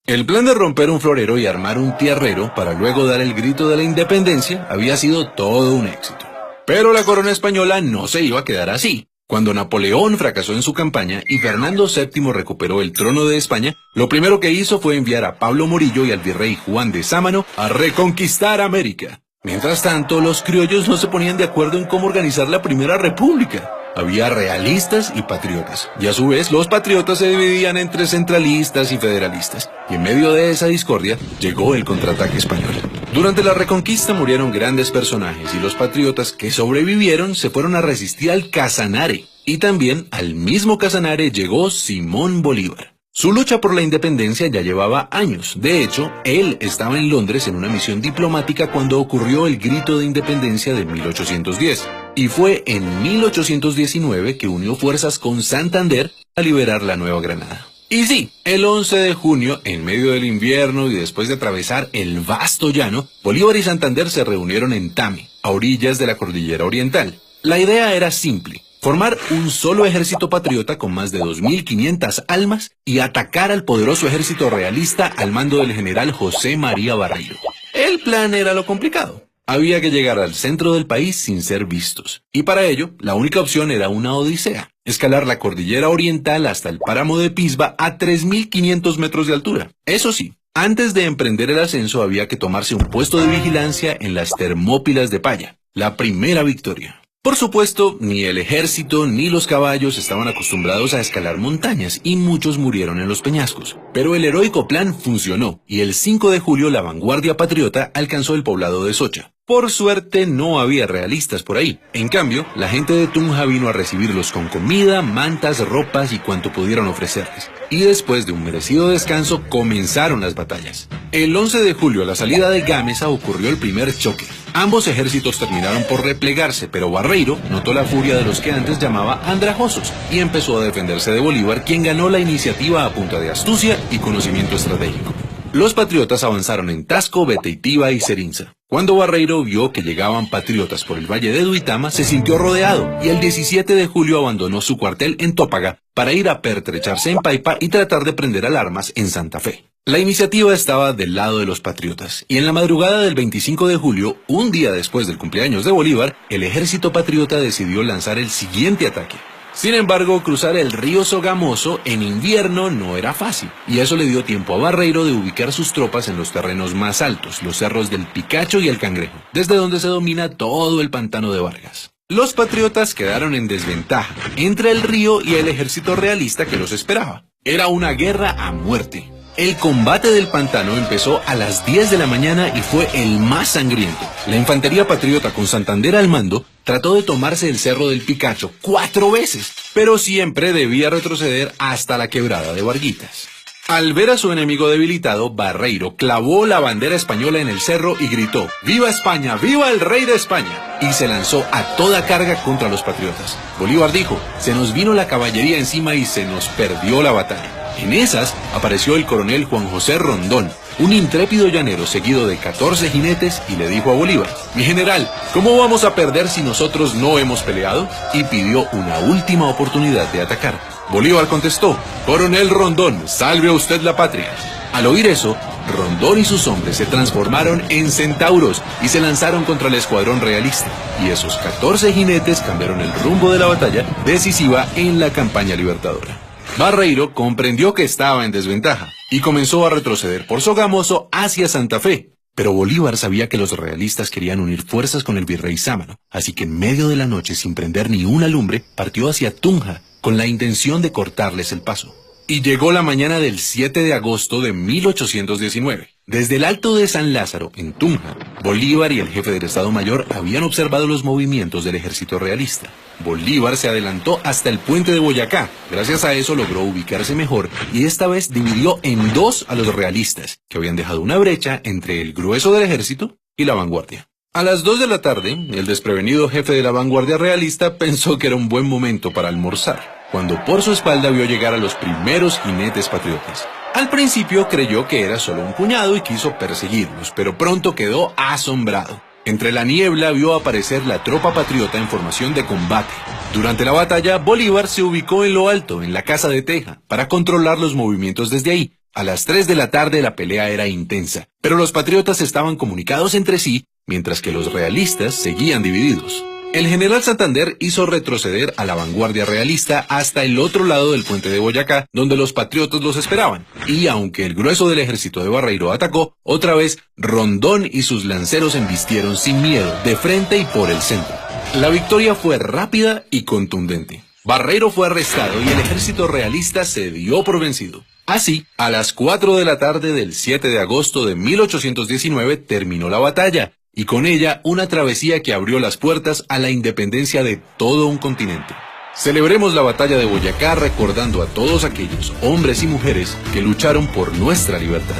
El plan de romper un florero y armar un tierrero para luego dar el grito de la independencia había sido todo un éxito. Pero la corona española no se iba a quedar así. Cuando Napoleón fracasó en su campaña y Fernando VII recuperó el trono de España, lo primero que hizo fue enviar a Pablo Morillo y al virrey Juan de Sámano a reconquistar América. Mientras tanto, los criollos no se ponían de acuerdo en cómo organizar la primera república. Había realistas y patriotas, y a su vez los patriotas se dividían entre centralistas y federalistas, y en medio de esa discordia llegó el contraataque español. Durante la Reconquista murieron grandes personajes y los patriotas que sobrevivieron se fueron a resistir al Casanare, y también al mismo Casanare llegó Simón Bolívar. Su lucha por la independencia ya llevaba años. De hecho, él estaba en Londres en una misión diplomática cuando ocurrió el grito de independencia de 1810. Y fue en 1819 que unió fuerzas con Santander a liberar la Nueva Granada. Y sí, el 11 de junio, en medio del invierno y después de atravesar el vasto llano, Bolívar y Santander se reunieron en Tame, a orillas de la Cordillera Oriental. La idea era simple: formar un solo ejército patriota con más de 2.500 almas y atacar al poderoso ejército realista al mando del general José María Barreiro. El plan era lo complicado. Había que llegar al centro del país sin ser vistos. Y para ello, la única opción era una odisea: escalar la Cordillera Oriental hasta el páramo de Pisba a 3.500 metros de altura. Eso sí, antes de emprender el ascenso había que tomarse un puesto de vigilancia en las Termópilas de Paya, la primera victoria. Por supuesto, ni el ejército ni los caballos estaban acostumbrados a escalar montañas y muchos murieron en los peñascos. Pero el heroico plan funcionó y el 5 de julio la vanguardia patriota alcanzó el poblado de Socha. Por suerte no había realistas por ahí. En cambio, la gente de Tunja vino a recibirlos con comida, mantas, ropas y cuanto pudieron ofrecerles. Y después de un merecido descanso comenzaron las batallas. El 11 de julio a la salida de Gámeza ocurrió el primer choque. Ambos ejércitos terminaron por replegarse, pero Barreiro notó la furia de los que antes llamaba andrajosos y empezó a defenderse de Bolívar, quien ganó la iniciativa a punta de astucia y conocimiento estratégico. Los patriotas avanzaron en Tasco, Beteitiva y Serinza. Cuando Barreiro vio que llegaban patriotas por el valle de Duitama, se sintió rodeado y el 17 de julio abandonó su cuartel en Tópaga para ir a pertrecharse en Paipa y tratar de prender alarmas en Santa Fe. La iniciativa estaba del lado de los patriotas, y en la madrugada del 25 de julio, un día después del cumpleaños de Bolívar, el ejército patriota decidió lanzar el siguiente ataque. Sin embargo, cruzar el río Sogamoso en invierno no era fácil, y eso le dio tiempo a Barreiro de ubicar sus tropas en los terrenos más altos, los cerros del Picacho y el Cangrejo, desde donde se domina todo el pantano de Vargas. Los patriotas quedaron en desventaja entre el río y el ejército realista que los esperaba. Era una guerra a muerte. El combate del pantano empezó a las 10 de la mañana y fue el más sangriento. La infantería patriota con Santander al mando trató de tomarse el cerro del Picacho 4 veces, pero siempre debía retroceder hasta la quebrada de Varguitas. Al ver a su enemigo debilitado, Barreiro clavó la bandera española en el cerro y gritó: ¡Viva España! ¡Viva el rey de España! Y se lanzó a toda carga contra los patriotas. Bolívar dijo: se nos vino la caballería encima y se nos perdió la batalla. En esas apareció el coronel Juan José Rondón, un intrépido llanero seguido de 14 jinetes, y le dijo a Bolívar: mi general, ¿cómo vamos a perder si nosotros no hemos peleado? Y pidió una última oportunidad de atacar. Bolívar contestó: coronel Rondón, salve a usted la patria. Al oír eso, Rondón y sus hombres se transformaron en centauros y se lanzaron contra el escuadrón realista. Y esos 14 jinetes cambiaron el rumbo de la batalla decisiva en la campaña libertadora. Barreiro comprendió que estaba en desventaja y comenzó a retroceder por Sogamoso hacia Santa Fe. Pero Bolívar sabía que los realistas querían unir fuerzas con el virrey Sámano, así que en medio de la noche, sin prender ni una lumbre, partió hacia Tunja con la intención de cortarles el paso. Y llegó la mañana del 7 de agosto de 1819. Desde el Alto de San Lázaro, en Tunja, Bolívar y el jefe del Estado Mayor habían observado los movimientos del ejército realista. Bolívar se adelantó hasta el puente de Boyacá. Gracias a eso logró ubicarse mejor y esta vez dividió en dos a los realistas, que habían dejado una brecha entre el grueso del ejército y la vanguardia. A las 2 de la tarde, el desprevenido jefe de la vanguardia realista pensó que era un buen momento para almorzar, cuando por su espalda vio llegar a los primeros jinetes patriotas. Al principio creyó que era solo un puñado y quiso perseguirlos, pero pronto quedó asombrado. Entre la niebla vio aparecer la tropa patriota en formación de combate. Durante la batalla, Bolívar se ubicó en lo alto, en la casa de teja, para controlar los movimientos desde ahí, A las 3 de la tarde la pelea era intensa, pero los patriotas estaban comunicados entre sí, mientras que los realistas seguían divididos. El general Santander hizo retroceder a la vanguardia realista hasta el otro lado del puente de Boyacá, donde los patriotas los esperaban. Y aunque el grueso del ejército de Barreiro atacó, otra vez Rondón y sus lanceros embistieron sin miedo, de frente y por el centro. La victoria fue rápida y contundente. Barreiro fue arrestado y el ejército realista se dio por vencido. Así, a las 4 de la tarde del 7 de agosto de 1819 terminó la batalla, y con ella una travesía que abrió las puertas a la independencia de todo un continente. Celebremos la batalla de Boyacá recordando a todos aquellos hombres y mujeres que lucharon por nuestra libertad.